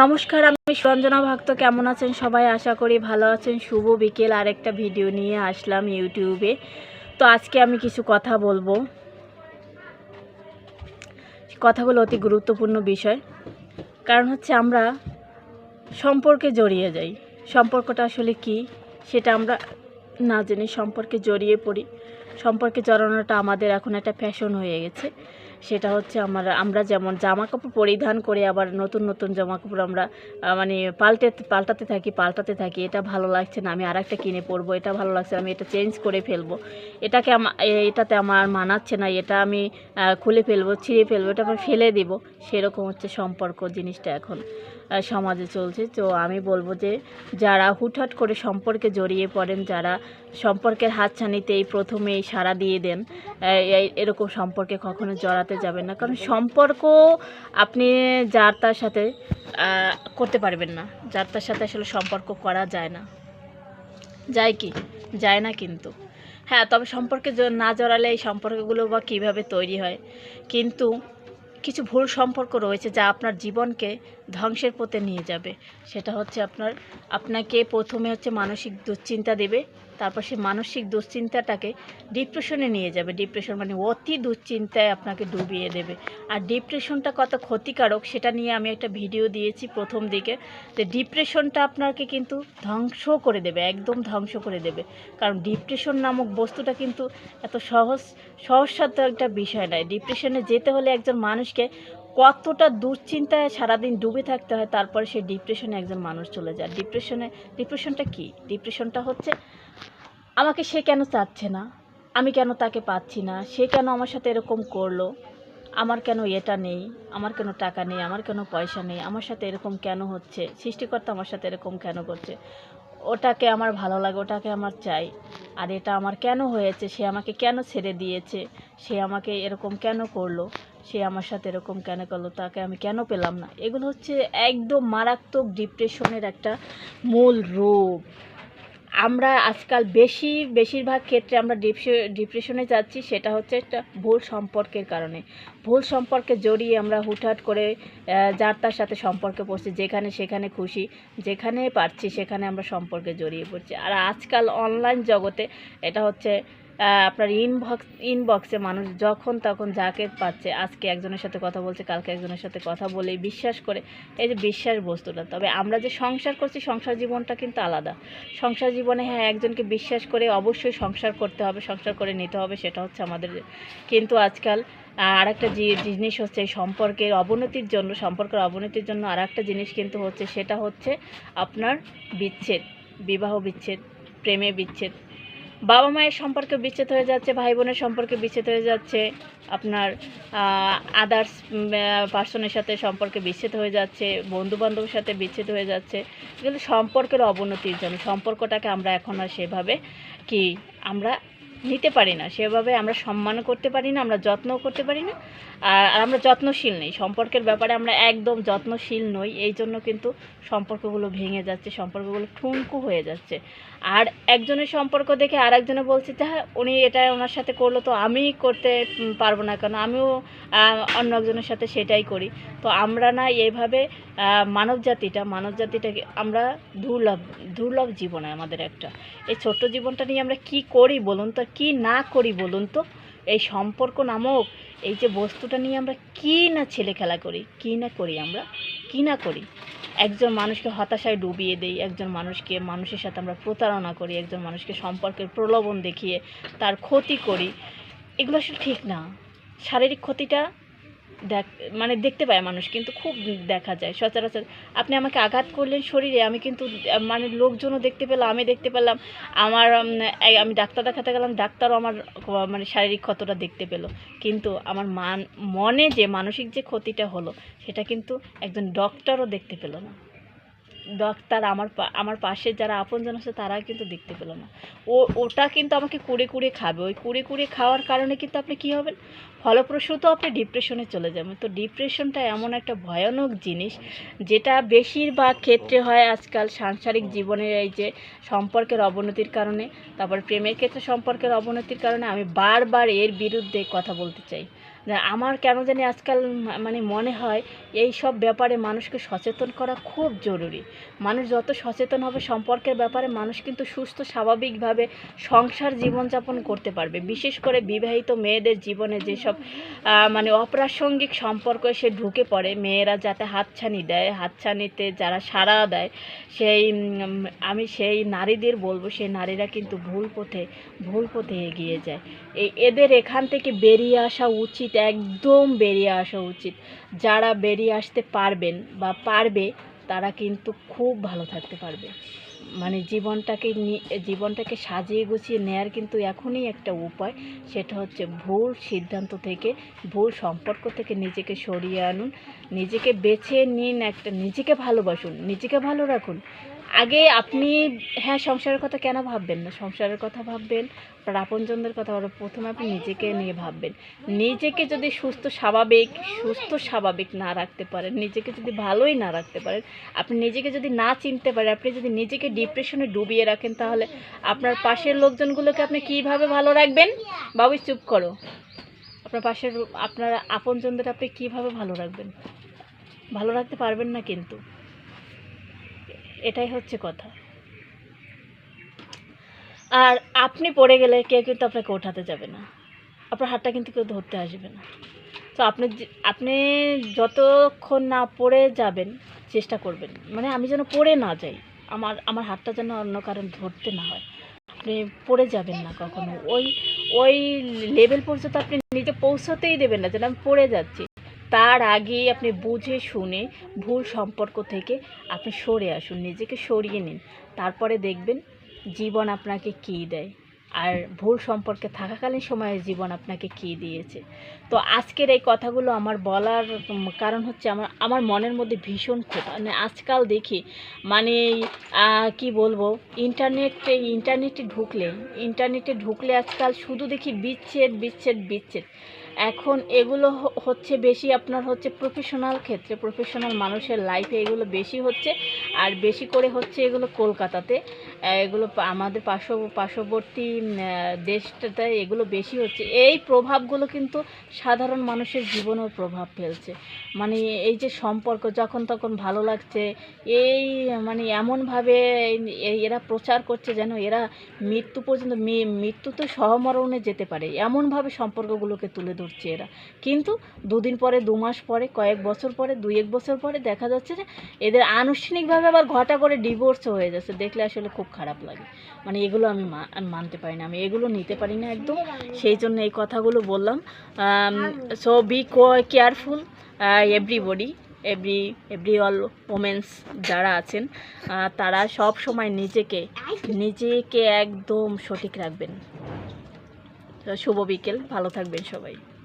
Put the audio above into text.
নমস্কার, আমি সুরঞ্জনা ভক্ত। কেমন আছেন সবাই? আশা করি ভালো আছেন। শুভ বিকেল। আরেকটা ভিডিও নিয়ে আসলাম ইউটিউবে। তো আজকে আমি কিছু কথা বলবো। কথাগুলো অতি গুরুত্বপূর্ণ বিষয়। কারণ হচ্ছে আমরা সম্পর্কে জড়িয়ে যাই। সম্পর্কটা আসলে কি সেটা আমরা না জেনে সম্পর্কে জড়িয়ে পড়ি। সম্পর্কে জড়ানোটা আমাদের এখন একটা ফ্যাশন হয়ে গেছে। সেটা হচ্ছে আমরা যেমন জামাকাপড় পরিধান করে আবার নতুন নতুন জামাকাপড় আমরা মানে পাল্টাতে থাকি। এটা ভালো লাগছে না, আমি আরেকটা কিনে পরবো। এটা ভালো লাগছে, আমি এটা চেঞ্জ করে ফেলবো। এটাতে আমার মানাচ্ছে না, এটা আমি খুলে ফেলবো, ছিঁড়ে ফেলবো, এটা আবার ফেলে দিব। সেরকম হচ্ছে সম্পর্ক জিনিসটা এখন সমাজে চলছে। তো আমি বলবো যে যারা হুটহাট করে সম্পর্কে জড়িয়ে পড়েন, যারা সম্পর্কের হাতছানিতেই প্রথমেই সাড়া দিয়ে দেন, এরকম সম্পর্কে কখনো জড়াতে যাবেন না। কারণ সম্পর্ক আপনি যার তার সাথে করতে পারবেন না। যার তার সাথে আসলে সম্পর্ক করা যায় না। যায় না কিন্তু। হ্যাঁ, তবে সম্পর্কে না জড়ালে এই সম্পর্কগুলো বা কীভাবে তৈরি হয়। কিন্তু কিছু ভুল সম্পর্ক রয়েছে যা আপনার জীবনকে ধ্বংসের পথে নিয়ে যাবে। সেটা হচ্ছে আপনাকে প্রথমে হচ্ছে মানসিক দুশ্চিন্তা দেবে, তারপর সেই মানসিক দুশ্চিন্তাটাকে ডিপ্রেশনে নিয়ে যাবে। ডিপ্রেশন মানে অতি দুশ্চিন্তায় আপনাকে ডুবিয়ে দেবে। আর ডিপ্রেশনটা কত ক্ষতিকারক সেটা নিয়ে আমি একটা ভিডিও দিয়েছি প্রথম দিকে, যে ডিপ্রেশনটা আপনাকে কিন্তু ধ্বংস করে দেবে, একদম ধ্বংস করে দেবে। কারণ ডিপ্রেশন নামক বস্তুটা কিন্তু এত সহজসাধ্য একটা বিষয় নয়। ডিপ্রেশনে যেতে হলে একজন মানুষকে কতটা দুশ্চিন্তায় সারাদিন ডুবে থাকতে হয়, তারপরে সেই ডিপ্রেশনে একজন মানুষ চলে যায়। ডিপ্রেশনটা কি? ডিপ্রেশনটা হচ্ছে আমাকে সে কেন চাচ্ছে না, আমি কেন তাকে পাচ্ছি না, সে কেন আমার সাথে এরকম করলো, আমার কেন এটা নেই, আমার কেন টাকা নেই, আমার কেন পয়সা নেই, আমার সাথে এরকম কেন হচ্ছে, সৃষ্টিকর্তা আমার সাথে এরকম কেন করছে, ওটাকে আমার ভালো লাগে, ওটাকে আমার চাই, আর এটা আমার কেন হয়েছে, সে আমাকে কেন ছেড়ে দিয়েছে, সে আমাকে এরকম কেন করলো, সে আমার সাথে এরকম কেন করলো, তাকে আমি কেন পেলাম না। এগুলো হচ্ছে একদম মারাত্মক ডিপ্রেশনের একটা মূল রূপ। আমরা আজকাল বেশিরভাগ ক্ষেত্রে আমরা ডিপ্রেশনে যাচ্ছি, সেটা হচ্ছে একটা ভুল সম্পর্কের কারণে। ভুল সম্পর্কে জড়িয়ে আমরা হুটহাট করে যার তার সাথে সম্পর্কে পড়ছি, যেখানে সেখানে খুশি, যেখানে পারছি সেখানে আমরা সম্পর্কে জড়িয়ে পড়ছি। আর আজকাল অনলাইন জগতে এটা হচ্ছে আপনার ইনবক্সে মানুষ যখন তখন যাকে পাচ্ছে, আজকে একজনের সাথে কথা বলছে, কালকে একজনের সাথে কথা বলেই বিশ্বাস করে। এই যে বিশ্বাস বস্তুটা, তবে আমরা যে সংসার করছি, সংসার জীবনটা কিন্তু আলাদা। সংসার জীবনে হ্যাঁ, একজনকে বিশ্বাস করে অবশ্যই সংসার করতে হবে, সংসার করে নিতে হবে, সেটা হচ্ছে আমাদের। কিন্তু আজকাল আর একটা জিনিস হচ্ছে সম্পর্কের অবনতির জন্য আর একটা জিনিস কিন্তু হচ্ছে, সেটা হচ্ছে আপনার বিচ্ছেদ, বিবাহ বিচ্ছেদ, প্রেমে বিচ্ছেদ, বাবা মায়ের সম্পর্কে বিচ্ছেদ হয়ে যাচ্ছে, ভাই বোনের সম্পর্কে বিচ্ছেদ হয়ে যাচ্ছে, আপনার আদার্স পার্সনের সাথে সম্পর্কে বিচ্ছেদ হয়ে যাচ্ছে, বন্ধুবান্ধবের সাথে বিচ্ছেদ হয়ে যাচ্ছে। কিন্তু সম্পর্কের অবনতির জন্য সম্পর্কটাকে আমরা এখন আর সেভাবে আমরা নিতে পারি না, সেভাবে আমরা সম্মান করতে পারি না, আমরা যত্নও করতে পারি না, আর আমরা যত্নশীল নেই। সম্পর্কের ব্যাপারে আমরা একদম যত্নশীল নই, এই জন্য কিন্তু সম্পর্কগুলো ভেঙে যাচ্ছে, সম্পর্কগুলো ঠুনকো হয়ে যাচ্ছে। আর একজনের সম্পর্ক দেখে আর একজনে বলছে যে হ্যাঁ, উনি এটা ওনার সাথে করলো, তো আমি করতে পারবো না কেন, আমিও অন্য একজনের সাথে সেটাই করি। তো আমরা না এইভাবে মানবজাতিটাকে আমরা দুর্লভ জীবনে আমাদের একটা, এই ছোট্ট জীবনটা নিয়ে আমরা কি করি বলুন তো, কি না করি বলুন তো। এই সম্পর্ক নামক এই যে বস্তুটা নিয়ে আমরা কি না ছেলে খেলা করি, কি না করি। একজন মানুষকে হতাশায় ডুবিয়ে দেই, একজন মানুষের সাথে আমরা প্রতারণা করি, একজন মানুষকে সম্পর্কের প্রলোভন দেখিয়ে তার ক্ষতি করি। এগুলো আসলে ঠিক না। শারীরিক ক্ষতিটা দেখতে পায় মানুষ, কিন্তু খুব দেখা যায় সচরাচর। আপনি আমাকে আঘাত করলেন শরীরে, আমি কিন্তু লোকজনও দেখতে পেলাম, আমি দেখতে পেলাম, আমি ডাক্তার দেখাতে গেলাম, ডাক্তারও আমার শারীরিক ক্ষতটা দেখতে পেলো, কিন্তু আমার মনে যে মানসিক যে ক্ষতিটা হলো, সেটা কিন্তু একজন ডক্টরও দেখতে পেলো না। ডাক্তার আমার পাশে যারা আপনজন আছে তারা কিন্তু দেখতে পেল না। ওটা কিন্তু আমাকে কুড়ে খাবে। ওই কুড়ে খাওয়ার কারণে কিন্তু আপনি কী হবেন, ফলপ্রসূত আপনি ডিপ্রেশনে চলে যাবেন। তো ডিপ্রেশনটা এমন একটা ভয়ানক জিনিস, যেটা বেশিরভাগ ক্ষেত্রে হয় আজকাল সাংসারিক জীবনের এই যে সম্পর্কের অবনতির কারণে, তারপর প্রেমের ক্ষেত্রে সম্পর্কের অবনতির কারণে। আমি বারবার এর বিরুদ্ধে কথা বলতে চাই। আমার কেন জানি আজকাল মানে মনে হয় এই সব ব্যাপারে মানুষকে সচেতন করা খুব জরুরি। মানুষ যত সচেতন হবে সম্পর্কের ব্যাপারে, মানুষ কিন্তু সুস্থ স্বাভাবিকভাবে সংসার জীবনযাপন করতে পারবে। বিশেষ করে বিবাহিত মেয়েদের জীবনে যেসব মানে অপ্রাসঙ্গিক সম্পর্ক এসে ঢুকে পড়ে, মেয়েরা যাতে হাতছানি দেয়, হাতছানিতে যারা সাড়া দেয়, আমি সেই নারীদের বলবো, সেই নারীরা কিন্তু ভুল পথে এগিয়ে যায়। এদের এখান থেকে বেরিয়ে আসা উচিত, একদম বেরিয়ে আসা উচিত। যারা বেরিয়ে আসতে পারবেন বা পারবে, তারা কিন্তু খুব ভালো থাকতে পারবে। মানে জীবনটাকে সাজিয়ে গুছিয়ে নেয়ার কিন্তু এখনই একটা উপায়, সেটা হচ্ছে ভুল সিদ্ধান্ত থেকে, ভুল সম্পর্ক থেকে নিজেকে সরিয়ে আনুন, নিজেকে বেছে নিন, নিজেকে ভালোবাসুন, নিজেকে ভালো রাখুন। আগে আপনি, হ্যাঁ, সংসারের কথা কেন ভাববেন না, সংসারের কথা ভাববেন, আপনার আপনজনদের কথা ভাববেন, প্রথমে আপনি নিজেকে নিয়ে ভাববেন। নিজেকে যদি সুস্থ স্বাভাবিক না রাখতে পারেন, নিজেকে যদি ভালোই না রাখতে পারেন, আপনি নিজেকে যদি না চিনতে পারেন, আপনি যদি নিজেকে ডিপ্রেশনে ডুবিয়ে রাখেন, তাহলে আপনার পাশের লোকজনগুলোকে আপনি কীভাবে ভালো রাখবেন? বাবু চুপ করো। আপনার আপনজনদের আপনি কীভাবে ভালো রাখবেন? ভালো রাখতে পারবেন না কিন্তু, এটাই হচ্ছে কথা। আর আপনি পড়ে গেলে কেউ কিন্তু আপনাকে ওঠাতে যাবে না, আপনার হাতটা কিন্তু কেউ ধরতে আসবে না। তো আপনি যতক্ষণ না পড়ে যাবেন চেষ্টা করবেন, মানে আমি যেন পড়ে না যাই, আমার হাতটা যেন অন্য কারণ ধরতে না হয়। আপনি পড়ে যাবেন না কখনো, ওই লেভেল পর্যন্ত আপনি নিজে পৌঁছাতেই দেবেন না যেন আমি পড়ে যাচ্ছি। তার আগেই আপনি বুঝে শুনে ভুল সম্পর্ক থেকে আপনি সরে আসুন, নিজেকে সরিয়ে নিন, তারপরে দেখবেন জীবন আপনাকে কী দেয়, আর ভুল সম্পর্কে থাকাকালীন সময়ে জীবন আপনাকে কী দিয়েছে। তো আজকের এই কথাগুলো আমার বলার কারণ হচ্ছে আমার মনের মধ্যে ভীষণ ক্ষোভ। মানে আজকাল দেখি, মানে কি বলবো, ইন্টারনেটে ঢুকলে আজকাল শুধু দেখি বিচ্ছেদ। এখন এগুলো হচ্ছে বেশি, আপনার হচ্ছে প্রফেশনাল মানুষের লাইফে এগুলো বেশি হচ্ছে, আর বেশি করে হচ্ছে এগুলো কলকাতাতে, এগুলো আমাদের পার্শ্ববর্তী দেশটাতে এগুলো বেশি হচ্ছে। এই প্রভাবগুলো কিন্তু সাধারণ মানুষের জীবনেও প্রভাব ফেলছে। মানে এই যে সম্পর্ক যখন তখন ভালো লাগছে, এই মানে এমনভাবে এরা প্রচার করছে যেন এরা মৃত্যু পর্যন্ত, মৃত্যু তো সহমরণে যেতে পারে, এমনভাবে সম্পর্কগুলোকে তুলে ধরছে এরা। কিন্তু দুদিন পরে, 2 মাস পরে, কয়েক বছর পরে, 2-1 বছর পরে দেখা যাচ্ছে যে এদের আনুষ্ঠানিকভাবে আবার ঘটা করে ডিভোর্সও হয়ে যাচ্ছে। দেখলে আসলে খুব খারাপ লাগে। মানে এগুলো আমি মানতে পারি না, আমি এগুলো নিতে পারি না একদম। সেই জন্য এই কথাগুলো বললাম। So be careful everybody, every all women's যারা আছেন, তারা সব সময় নিজেকে একদম সঠিক রাখবেন। শুভ বিকেল, ভালো থাকবেন সবাই।